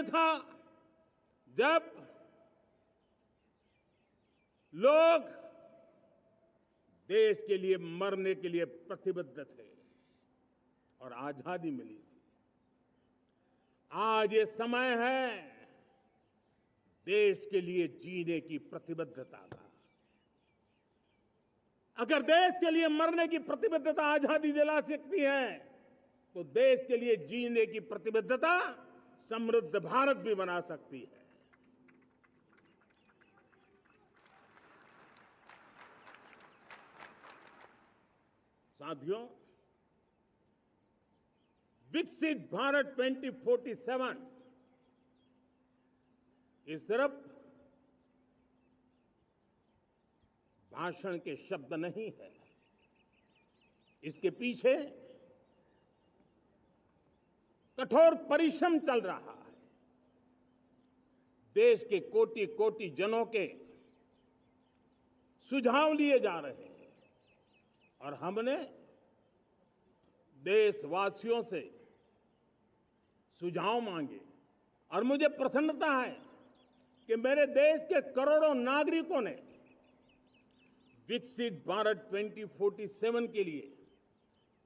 समय था जब लोग देश के लिए मरने के लिए प्रतिबद्ध थे और आजादी मिली थी। आज ये समय है देश के लिए जीने की प्रतिबद्धता का। अगर देश के लिए मरने की प्रतिबद्धता आजादी दिला सकती है तो देश के लिए जीने की प्रतिबद्धता समृद्ध भारत भी बना सकती है। साथियों, विकसित भारत 2047 ये सिर्फ भाषण के शब्द नहीं है। इसके पीछे कठोर परिश्रम चल रहा है। देश के कोटि कोटि जनों के सुझाव लिए जा रहे हैं और हमने देशवासियों से सुझाव मांगे और मुझे प्रसन्नता है कि मेरे देश के करोड़ों नागरिकों ने विकसित भारत 2047 के लिए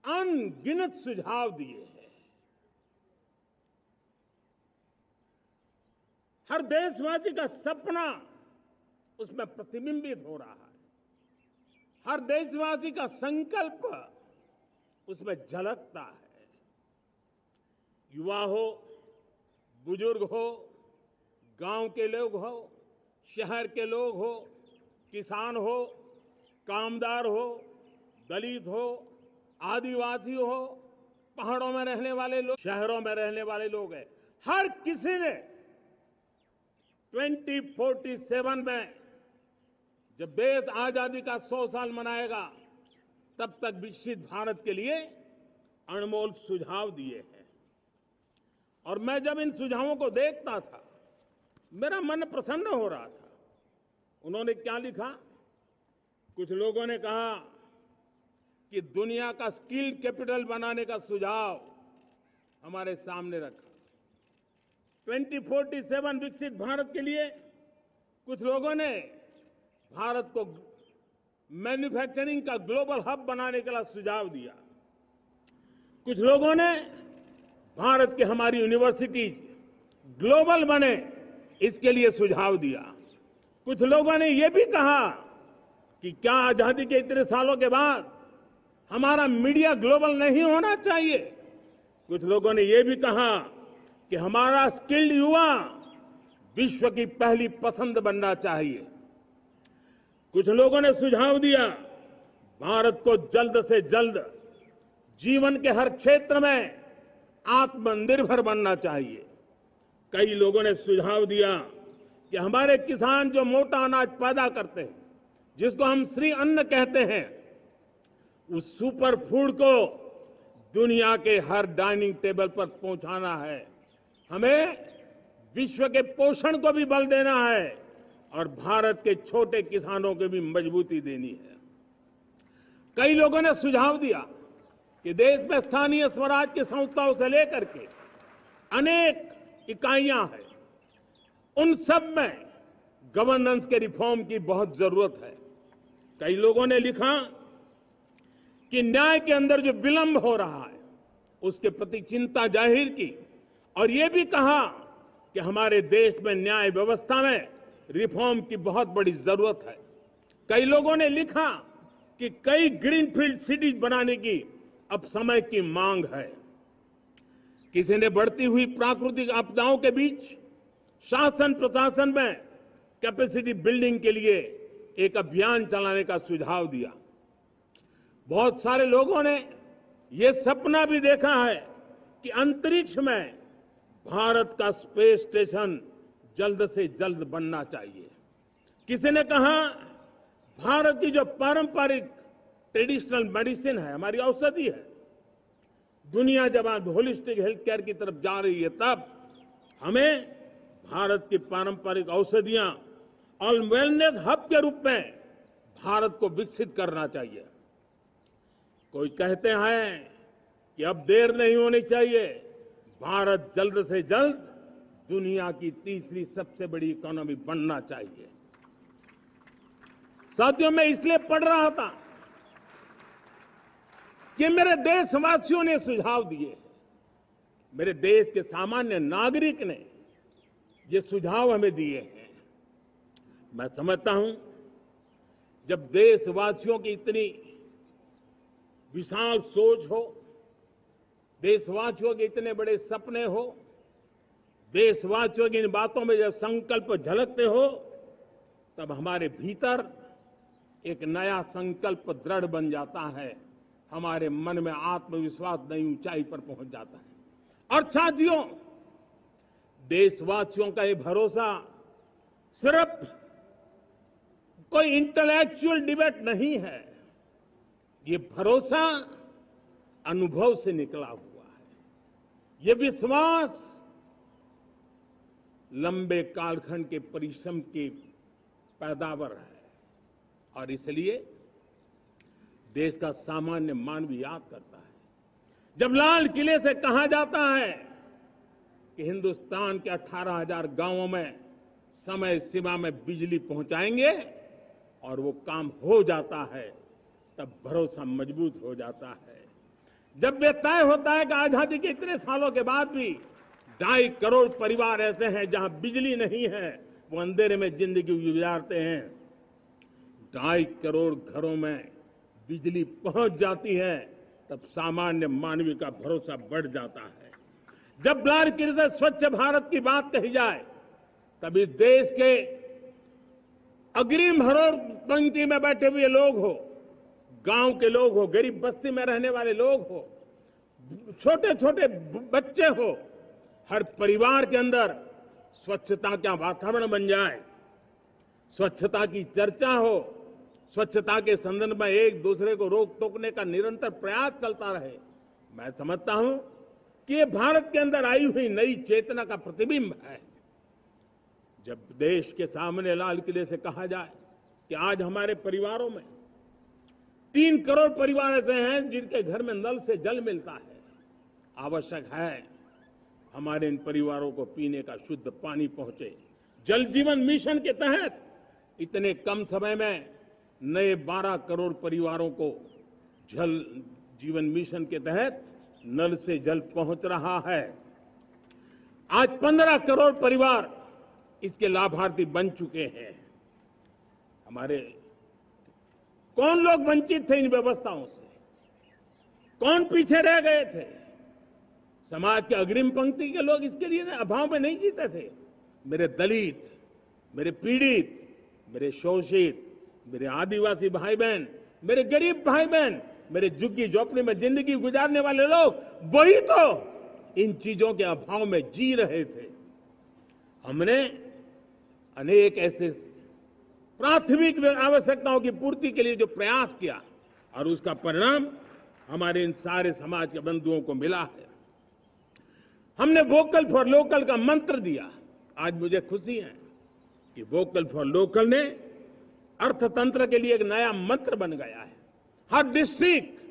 अनगिनत सुझाव दिए हैं। हर देशवासी का सपना उसमें प्रतिबिंबित हो रहा है। हर देशवासी का संकल्प उसमें झलकता है। युवा हो, बुजुर्ग हो, गांव के लोग हो, शहर के लोग हो, किसान हो, कामदार हो, दलित हो, आदिवासी हो, पहाड़ों में रहने वाले लोग, शहरों में रहने वाले लोग हैं। हर किसी ने 2047 में जब देश आजादी का 100 साल मनाएगा तब तक विकसित भारत के लिए अनमोल सुझाव दिए हैं। और मैं जब इन सुझावों को देखता था मेरा मन प्रसन्न हो रहा था। उन्होंने क्या लिखा? कुछ लोगों ने कहा कि दुनिया का स्किल कैपिटल बनाने का सुझाव हमारे सामने रखा। 2047 विकसित भारत के लिए कुछ लोगों ने भारत को मैन्युफैक्चरिंग का ग्लोबल हब बनाने के लिए सुझाव दिया। कुछ लोगों ने भारत की हमारी यूनिवर्सिटीज ग्लोबल बने इसके लिए सुझाव दिया। कुछ लोगों ने यह भी कहा कि क्या आजादी के इतने सालों के बाद हमारा मीडिया ग्लोबल नहीं होना चाहिए। कुछ लोगों ने यह भी कहा कि हमारा स्किल्ड युवा विश्व की पहली पसंद बनना चाहिए। कुछ लोगों ने सुझाव दिया भारत को जल्द से जल्द जीवन के हर क्षेत्र में आत्मनिर्भर बनना चाहिए। कई लोगों ने सुझाव दिया कि हमारे किसान जो मोटा अनाज पैदा करते हैं, जिसको हम श्री अन्न कहते हैं, उस सुपर फूड को दुनिया के हर डाइनिंग टेबल पर पहुंचाना है। हमें विश्व के पोषण को भी बल देना है और भारत के छोटे किसानों को भी मजबूती देनी है। कई लोगों ने सुझाव दिया कि देश में स्थानीय स्वराज की संस्थाओं से लेकर के अनेक इकाइयां हैं, उन सब में गवर्नेंस के रिफॉर्म की बहुत जरूरत है। कई लोगों ने लिखा कि न्याय के अंदर जो विलंब हो रहा है उसके प्रति चिंता जाहिर की और ये भी कहा कि हमारे देश में न्याय व्यवस्था में रिफॉर्म की बहुत बड़ी जरूरत है। कई लोगों ने लिखा कि कई ग्रीनफील्ड सिटीज बनाने की अब समय की मांग है। किसी ने बढ़ती हुई प्राकृतिक आपदाओं के बीच शासन प्रशासन में कैपेसिटी बिल्डिंग के लिए एक अभियान चलाने का सुझाव दिया। बहुत सारे लोगों ने यह सपना भी देखा है कि अंतरिक्ष में भारत का स्पेस स्टेशन जल्द से जल्द बनना चाहिए। किसी ने कहा भारत की जो पारंपरिक ट्रेडिशनल मेडिसिन है, हमारी औषधि है, दुनिया जब आज होलिस्टिक हेल्थ केयर की तरफ जा रही है तब हमें भारत की पारंपरिक औषधियां और वेलनेस हब के रूप में भारत को विकसित करना चाहिए। कोई कहते हैं कि अब देर नहीं होनी चाहिए, भारत जल्द से जल्द दुनिया की तीसरी सबसे बड़ी इकोनॉमी बनना चाहिए। साथियों, मैं इसलिए पढ़ रहा था कि मेरे देशवासियों ने सुझाव दिए, मेरे देश के सामान्य नागरिक ने ये सुझाव हमें दिए हैं। मैं समझता हूं, जब देशवासियों की इतनी विशाल सोच हो, देशवासियों के इतने बड़े सपने हो, देशवासियों की इन बातों में जब संकल्प झलकते हो, तब हमारे भीतर एक नया संकल्प दृढ़ बन जाता है, हमारे मन में आत्मविश्वास नई ऊंचाई पर पहुंच जाता है। और साथियों, देशवासियों का ये भरोसा सिर्फ कोई इंटेलेक्चुअल डिबेट नहीं है, ये भरोसा अनुभव से निकला हुआ है। ये विश्वास लंबे कालखंड के परिश्रम की पैदावार है। और इसलिए देश का सामान्य मानव याद करता है, जब लाल किले से कहा जाता है कि हिंदुस्तान के 18,000 गांवों में समय सीमा में बिजली पहुंचाएंगे और वो काम हो जाता है, तब भरोसा मजबूत हो जाता है। जब ये तय होता है कि आजादी के इतने सालों के बाद भी 2.5 करोड़ परिवार ऐसे हैं जहां बिजली नहीं है, वो अंधेरे में जिंदगी गुजारते हैं, 2.5 करोड़ घरों में बिजली पहुंच जाती है, तब सामान्य मानवीय का भरोसा बढ़ जाता है। जब लाल किले से स्वच्छ भारत की बात कही जाए, तब इस देश के अग्रिम हरोर पंक्ति में बैठे हुए लोग हो, गांव के लोग हो, गरीब बस्ती में रहने वाले लोग हो, छोटे छोटे बच्चे हो, हर परिवार के अंदर स्वच्छता का वातावरण बन जाए, स्वच्छता की चर्चा हो, स्वच्छता के संदर्भ में एक दूसरे को रोक टोकने का निरंतर प्रयास चलता रहे। मैं समझता हूं कि ये भारत के अंदर आई हुई नई चेतना का प्रतिबिंब है। जब देश के सामने लाल किले से कहा जाए कि आज हमारे परिवारों में 3 करोड़ परिवार ऐसे हैं जिनके घर में नल से जल मिलता है, आवश्यक है हमारे इन परिवारों को पीने का शुद्ध पानी पहुंचे। जल जीवन मिशन के तहत इतने कम समय में नए 12 करोड़ परिवारों को जल जीवन मिशन के तहत नल से जल पहुंच रहा है। आज 15 करोड़ परिवार इसके लाभार्थी बन चुके हैं। हमारे कौन लोग वंचित थे इन व्यवस्थाओं से, कौन पीछे रह गए थे? समाज के अग्रिम पंक्ति के लोग इसके लिए अभाव में नहीं जीते थे। मेरे दलित, मेरे पीड़ित, मेरे शोषित, मेरे आदिवासी भाई बहन, मेरे गरीब भाई बहन, मेरे झुग्गी झोपड़ी में जिंदगी गुजारने वाले लोग, वही तो इन चीजों के अभाव में जी रहे थे। हमने अनेक ऐसे प्राथमिक आवश्यकताओं की पूर्ति के लिए जो प्रयास किया, और उसका परिणाम हमारे इन सारे समाज के बंधुओं को मिला है। हमने वोकल फॉर लोकल का मंत्र दिया। आज मुझे खुशी है कि वोकल फॉर लोकल ने अर्थतंत्र के लिए एक नया मंत्र बन गया है। हर डिस्ट्रिक्ट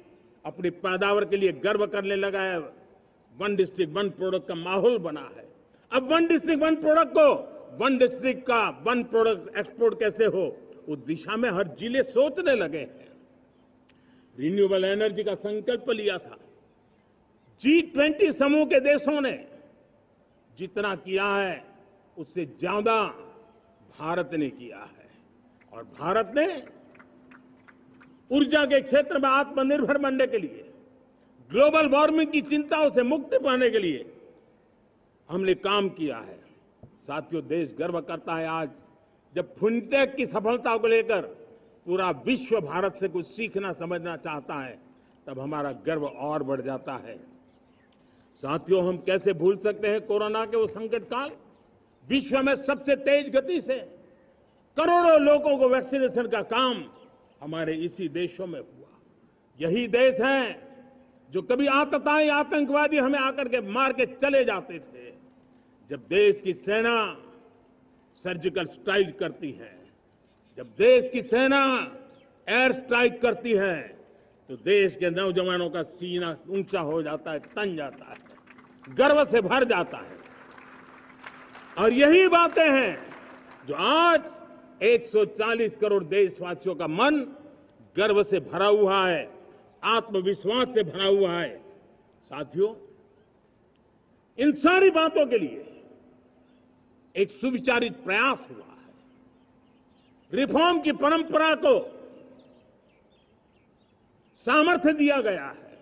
अपनी पैदावार के लिए गर्व करने लगा है। 1 डिस्ट्रिक्ट 1 प्रोडक्ट का माहौल बना है। अब 1 डिस्ट्रिक्ट 1 प्रोडक्ट को 1 डिस्ट्रिक्ट का 1 प्रोडक्ट एक्सपोर्ट कैसे हो, उस दिशा में हर जिले सोचने लगे हैं। रिन्यूएबल एनर्जी का संकल्प लिया था। G20 समूह के देशों ने जितना किया है उससे ज्यादा भारत ने किया है, और भारत ने ऊर्जा के क्षेत्र में आत्मनिर्भर बनने के लिए, ग्लोबल वार्मिंग की चिंताओं से मुक्ति पाने के लिए हमने काम किया है। साथियों, देश गर्व करता है आज जब फिनटेक की सफलता को लेकर पूरा विश्व भारत से कुछ सीखना समझना चाहता है, तब हमारा गर्व और बढ़ जाता है। साथियों, हम कैसे भूल सकते हैं कोरोना के वो संकट काल। विश्व में सबसे तेज गति से करोड़ों लोगों को वैक्सीनेशन का काम हमारे इसी देशों में हुआ। यही देश हैं जो कभी आतताई आतंकवादी हमें आकर के मार के चले जाते थे। जब देश की सेना सर्जिकल स्ट्राइक करती है, जब देश की सेना एयर स्ट्राइक करती है, तो देश के नौजवानों का सीना ऊंचा हो जाता है, तन जाता है, गर्व से भर जाता है। और यही बातें हैं जो आज 140 करोड़ देशवासियों का मन गर्व से भरा हुआ है, आत्मविश्वास से भरा हुआ है। साथियों, इन सारी बातों के लिए एक सुविचारित प्रयास हुआ है। रिफॉर्म की परंपरा को सामर्थ्य दिया गया है,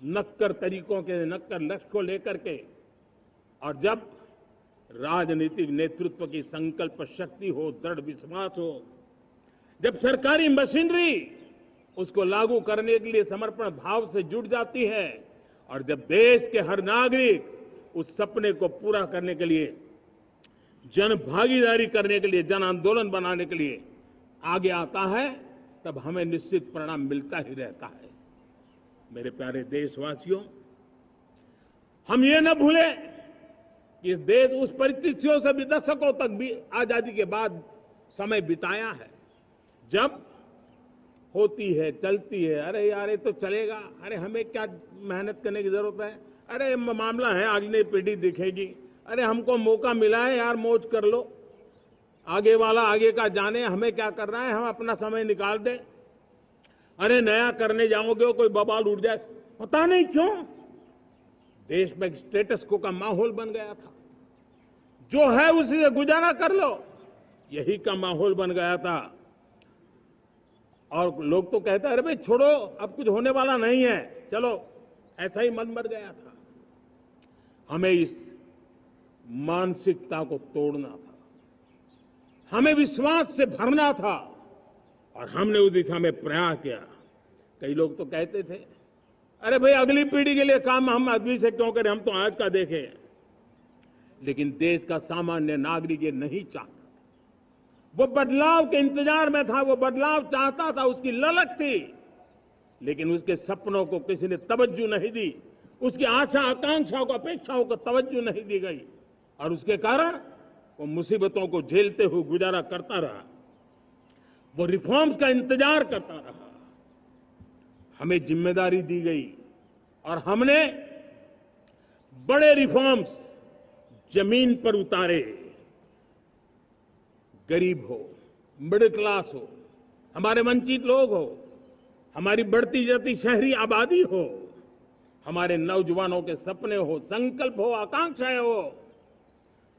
नक्कर तरीकों के, नक्कर लक्ष्य को लेकर के। और जब राजनीतिक नेतृत्व की संकल्प शक्ति हो, दृढ़ विश्वास हो, जब सरकारी मशीनरी उसको लागू करने के लिए समर्पण भाव से जुट जाती है, और जब देश के हर नागरिक उस सपने को पूरा करने के लिए, जन भागीदारी करने के लिए, जन आंदोलन बनाने के लिए आगे आता है, तब हमें निश्चित परिणाम मिलता ही रहता है। मेरे प्यारे देशवासियों, हम ये न भूलें कि देश उस परिस्थितियों से भी दशकों तक भी आजादी के बाद समय बिताया है, जब होती है, चलती है, अरे यार ये तो चलेगा, अरे हमें क्या मेहनत करने की जरूरत है, अरे मामला है अगली पीढ़ी दिखेगी, अरे हमको मौका मिला है यार, मौज कर लो, आगे वाला आगे का जाने, हमें क्या करना है, हम अपना समय निकाल दें, अरे नया करने जाओगे कोई बवाल उठ जाए। पता नहीं क्यों देश में स्टेटस को का माहौल बन गया था, जो है उसी से गुजारा कर लो, यही का माहौल बन गया था। और लोग तो कहते हैं अरे भाई छोड़ो, अब कुछ होने वाला नहीं है, चलो, ऐसा ही मन मर गया था। हमें इस मानसिकता को तोड़ना था, हमें विश्वास से भरना था, और हमने उस दिशा में प्रयास किया। कई लोग तो कहते थे अरे भाई अगली पीढ़ी के लिए काम हम अभी से क्यों करें, हम तो आज का देखें। लेकिन देश का सामान्य नागरिक ये नहीं चाहता, वो बदलाव के इंतजार में था, वो बदलाव चाहता था, उसकी ललक थी, लेकिन उसके सपनों को किसी ने तवज्जो नहीं दी, उसकी आशा आकांक्षाओं को, अपेक्षाओं को तवज्जो नहीं दी गई, और उसके कारण वो मुसीबतों को झेलते हुए गुजारा करता रहा, वो रिफॉर्म्स का इंतजार करता रहा। हमें जिम्मेदारी दी गई और हमने बड़े रिफॉर्म्स जमीन पर उतारे। गरीब हो, मिडिल क्लास हो, हमारे वंचित लोग हो, हमारी बढ़ती जाती शहरी आबादी हो, हमारे नौजवानों के सपने हो, संकल्प हो, आकांक्षाएं हो,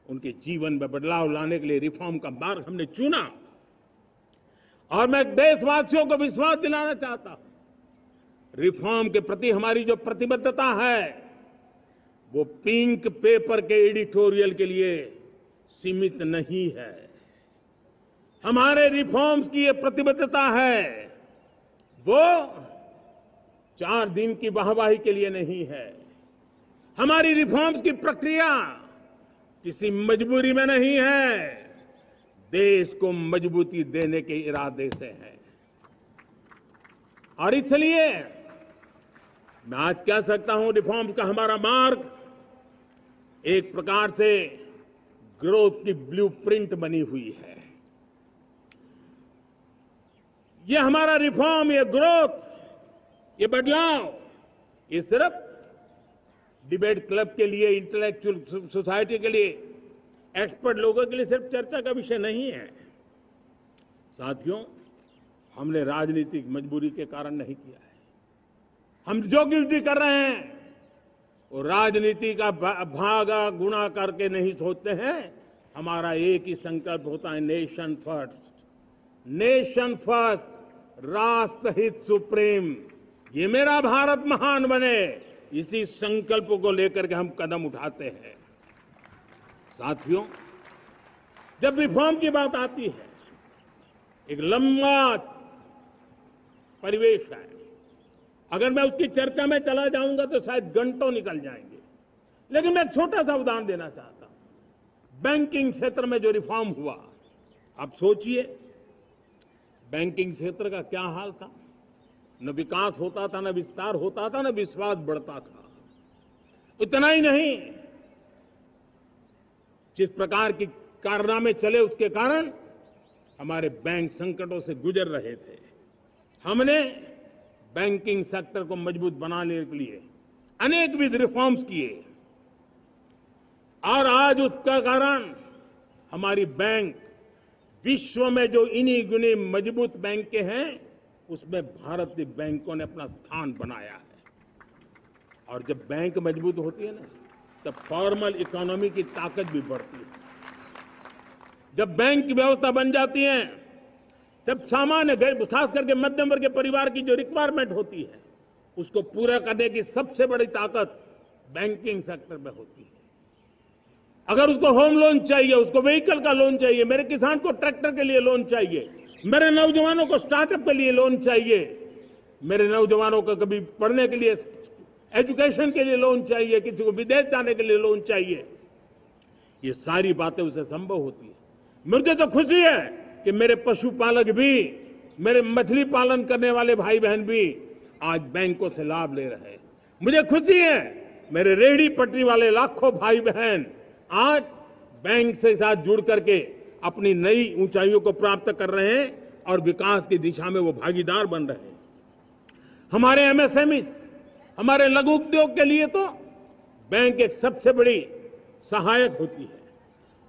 उनके जीवन में बदलाव लाने के लिए रिफॉर्म का मार्ग हमने चुना। और मैं देशवासियों को विश्वास दिलाना चाहता हूं, रिफॉर्म के प्रति हमारी जो प्रतिबद्धता है वो पिंक पेपर के एडिटोरियल के लिए सीमित नहीं है। हमारे रिफॉर्म्स की ये प्रतिबद्धता है, वो 4 दिन की वाहवाही के लिए नहीं है। हमारी रिफॉर्म्स की प्रक्रिया किसी मजबूरी में नहीं है, देश को मजबूती देने के इरादे से है। और इसलिए मैं आज कह सकता हूं, रिफॉर्म का हमारा मार्ग एक प्रकार से ग्रोथ की ब्लूप्रिंट बनी हुई है। ये हमारा रिफॉर्म, ये ग्रोथ, ये बदलाव, ये सिर्फ डिबेट क्लब के लिए, इंटेलेक्चुअल सोसाइटी के लिए, एक्सपर्ट लोगों के लिए सिर्फ चर्चा का विषय नहीं है। साथियों, हमने राजनीतिक मजबूरी के कारण नहीं किया है। हम जो कुछ भी कर रहे हैं वो राजनीति का भागा गुणा करके नहीं सोचते हैं। हमारा एक ही संकल्प होता है, नेशन फर्स्ट, नेशन फर्स्ट, राष्ट्रहित सुप्रीम, ये मेरा भारत महान बने, इसी संकल्प को लेकर के हम कदम उठाते हैं। साथियों, जब रिफॉर्म की बात आती है, एक लंबा परिवेश है। अगर मैं उसकी चर्चा में चला जाऊंगा तो शायद घंटों निकल जाएंगे, लेकिन मैं एक छोटा सा उदाहरण देना चाहता हूं। बैंकिंग क्षेत्र में जो रिफॉर्म हुआ, आप सोचिए बैंकिंग क्षेत्र का क्या हाल था। न विकास होता था, न विस्तार होता था, न विश्वास बढ़ता था। इतना ही नहीं, जिस प्रकार की कारनामे चले उसके कारण हमारे बैंक संकटों से गुजर रहे थे। हमने बैंकिंग सेक्टर को मजबूत बनाने के लिए अनेकविध रिफॉर्म्स किए। और आज उसका कारण हमारी बैंक विश्व में जो इन्हीं गुनी मजबूत बैंक के हैं उसमें भारतीय बैंकों ने अपना स्थान बनाया है। और जब बैंक मजबूत होती है ना तब फॉर्मल इकोनॉमी की ताकत भी बढ़ती है। जब बैंक की व्यवस्था बन जाती है तब सामान्य खास करके मध्यम वर्ग के परिवार की जो रिक्वायरमेंट होती है उसको पूरा करने की सबसे बड़ी ताकत बैंकिंग सेक्टर में होती है। अगर उसको होम लोन चाहिए, उसको व्हीकल का लोन चाहिए, मेरे किसान को ट्रैक्टर के लिए लोन चाहिए, मेरे नौजवानों को स्टार्टअप के लिए लोन चाहिए, मेरे नौजवानों को कभी पढ़ने के लिए एजुकेशन के लिए लोन चाहिए, किसी को विदेश जाने के लिए लोन चाहिए, ये सारी बातें उसे संभव होती है। मुझे तो खुशी है कि मेरे पशुपालक भी, मेरे मछली पालन करने वाले भाई बहन भी आज बैंकों से लाभ ले रहे हैं। मुझे खुशी है मेरे रेहड़ी पटरी वाले लाखों भाई बहन आज बैंक से साथ जुड़ करके अपनी नई ऊंचाइयों को प्राप्त कर रहे हैं और विकास की दिशा में वो भागीदार बन रहे हैं। हमारे एमएसएमई, हमारे लघु उद्योग के लिए तो बैंक एक सबसे बड़ी सहायक होती है।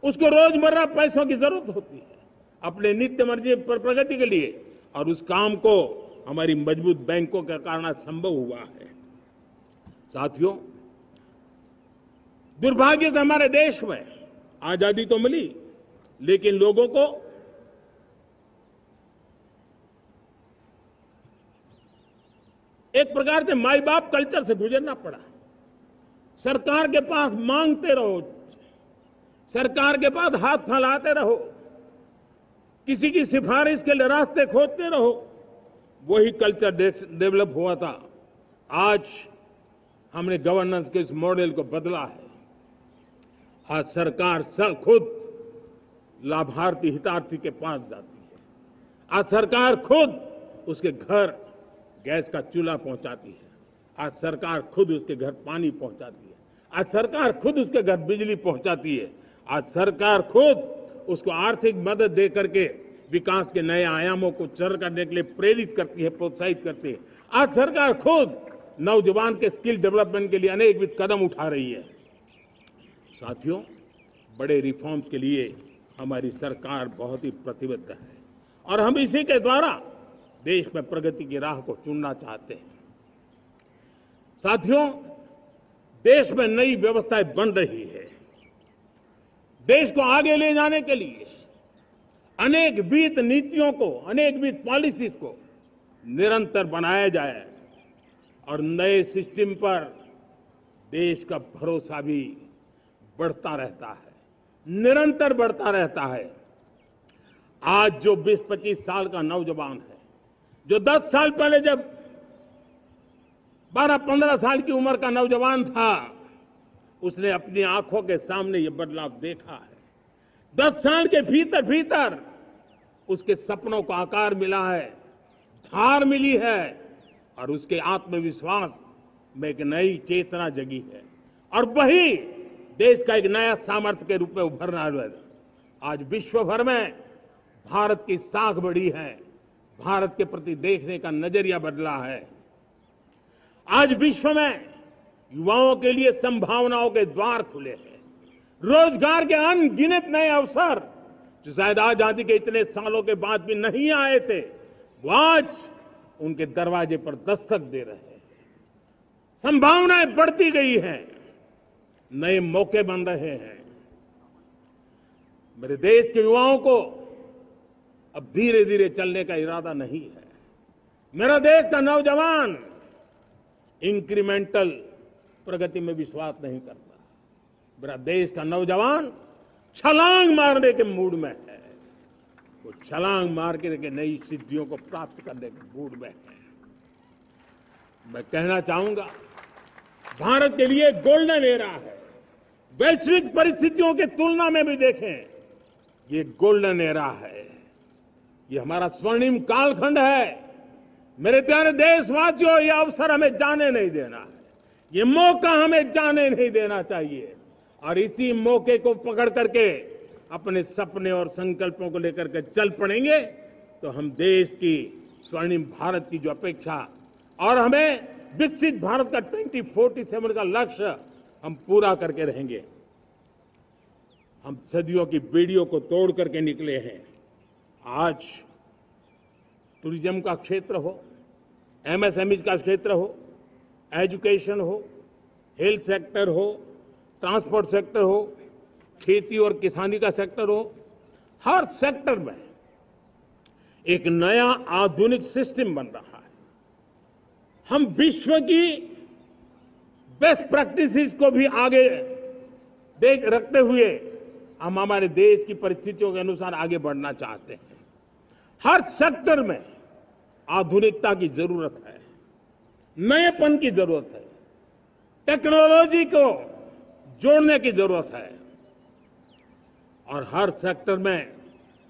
उसको रोजमर्रा पैसों की जरूरत होती है अपने नित्य मर्जी पर प्रगति के लिए, और उस काम को हमारी मजबूत बैंकों के कारण संभव हुआ है। साथियों, दुर्भाग्य से हमारे देश में आजादी तो मिली लेकिन लोगों को एक प्रकार से माई बाप कल्चर से गुजरना पड़ा। सरकार के पास मांगते रहो, सरकार के पास हाथ फैलाते रहो, किसी की सिफारिश के लिए रास्ते खोजते रहो, वही कल्चर डेवलप हुआ था। आज हमने गवर्नेंस के इस मॉडल को बदला है। आज सरकार खुद लाभार्थी हितार्थी के पास जाती है। आज सरकार खुद उसके घर गैस का चूल्हा पहुंचाती है। आज सरकार खुद उसके घर पानी पहुंचाती है। आज सरकार खुद उसके घर बिजली पहुंचाती है। आज सरकार खुद उसको आर्थिक मदद दे करके विकास के नए आयामों को सर करने के लिए प्रेरित करती है, प्रोत्साहित करती है। आज सरकार खुद नौजवान के स्किल डेवलपमेंट के लिए अनेकविध कदम उठा रही है। साथियों, बड़े रिफॉर्म्स के लिए हमारी सरकार बहुत ही प्रतिबद्ध है और हम इसी के द्वारा देश में प्रगति की राह को चुनना चाहते हैं। साथियों, देश में नई व्यवस्थाएं बन रही है। देश को आगे ले जाने के लिए अनेक वित्त नीतियों को, अनेक वित्त पॉलिसीज को निरंतर बनाया जाए और नए सिस्टम पर देश का भरोसा भी बढ़ता रहता है, निरंतर बढ़ता रहता है। आज जो 20-25 साल का नौजवान है, जो 10 साल पहले जब 12-15 साल की उम्र का नौजवान था, उसने अपनी आंखों के सामने ये बदलाव देखा है। 10 साल के भीतर भीतर उसके सपनों को आकार मिला है, धार मिली है और उसके आत्मविश्वास में एक नई चेतना जगी है और वही देश का एक नया सामर्थ्य के रूप में उभरना है। आज विश्व भर में भारत की साख बढ़ी है, भारत के प्रति देखने का नजरिया बदला है। आज विश्व में युवाओं के लिए संभावनाओं के द्वार खुले हैं। रोजगार के अनगिनत नए अवसर जो शायद आजादी के इतने सालों के बाद भी नहीं आए थे, वो आज उनके दरवाजे पर दस्तक दे रहे हैं। संभावनाएं बढ़ती गई हैं, नए मौके बन रहे हैं। मेरे देश के युवाओं को अब धीरे धीरे चलने का इरादा नहीं है। मेरा देश का नौजवान इंक्रीमेंटल प्रगति में विश्वास नहीं करता। मेरा देश का नौजवान छलांग मारने के मूड में है। वो छलांग मार के नई सिद्धियों को प्राप्त करने के मूड में है। मैं कहना चाहूंगा, भारत के लिए गोल्डन एरा है। वैश्विक परिस्थितियों की तुलना में भी देखें, ये गोल्डन एरा है। ये हमारा स्वर्णिम कालखंड है। मेरे प्यारे देशवासियों, ये अवसर हमें जाने नहीं देना है। ये मौका हमें जाने नहीं देना चाहिए और इसी मौके को पकड़ करके अपने सपने और संकल्पों को लेकर के चल पड़ेंगे तो हम देश की स्वर्णिम भारत की जो अपेक्षा और हमें विकसित भारत का 2047 का लक्ष्य हम पूरा करके रहेंगे। हम सदियों की बेड़ियों को तोड़ करके निकले हैं। आज टूरिज्म का क्षेत्र हो, एमएसएमई का क्षेत्र हो, एजुकेशन हो, हेल्थ सेक्टर हो, ट्रांसपोर्ट सेक्टर हो, खेती और किसानी का सेक्टर हो, हर सेक्टर में एक नया आधुनिक सिस्टम बन रहा है। हम विश्व की बेस्ट प्रैक्टिसेस को भी आगे रखते हुए हम हमारे देश की परिस्थितियों के अनुसार आगे बढ़ना चाहते हैं। हर सेक्टर में आधुनिकता की जरूरत है, नएपन की जरूरत है, टेक्नोलॉजी को जोड़ने की जरूरत है और हर सेक्टर में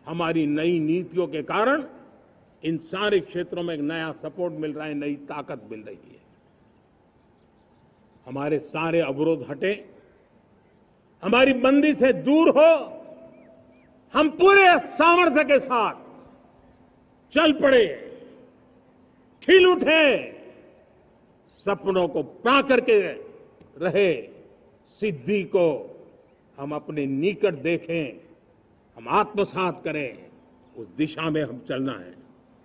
हमारी नई नीतियों के कारण इन सारे क्षेत्रों में एक नया सपोर्ट मिल रहा है, नई ताकत मिल रही है। हमारे सारे अवरोध हटे, हमारी बंदी से दूर हो, हम पूरे सामर्थ्य के साथ चल पड़े, खिल उठे, सपनों को पा करके रहे, सिद्धि को हम अपने निकट देखें, हम आत्मसात करें, उस दिशा में हम चलना है।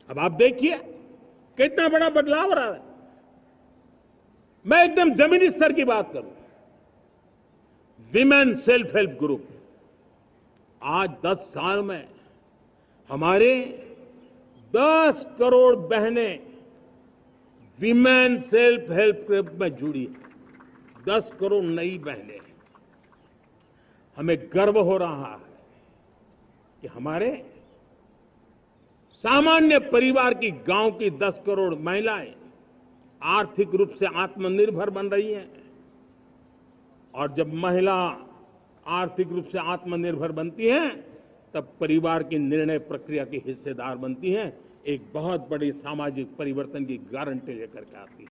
अब आप देखिए कितना बड़ा बदलाव रहा है। मैं एकदम जमीनी स्तर की बात करूं, विमेन सेल्फ हेल्प ग्रुप आज 10 साल में हमारे 10 करोड़ बहनें विमेन सेल्फ हेल्प ग्रुप में जुड़ी है। 10 करोड़ नई बहनें। हमें गर्व हो रहा है कि हमारे सामान्य परिवार की, गांव की 10 करोड़ महिलाएं आर्थिक रूप से आत्मनिर्भर बन रही हैं। और जब महिला आर्थिक रूप से आत्मनिर्भर बनती हैं, तब परिवार की निर्णय प्रक्रिया की हिस्सेदार बनती हैं, एक बहुत बड़ी सामाजिक परिवर्तन की गारंटी लेकर के आती है।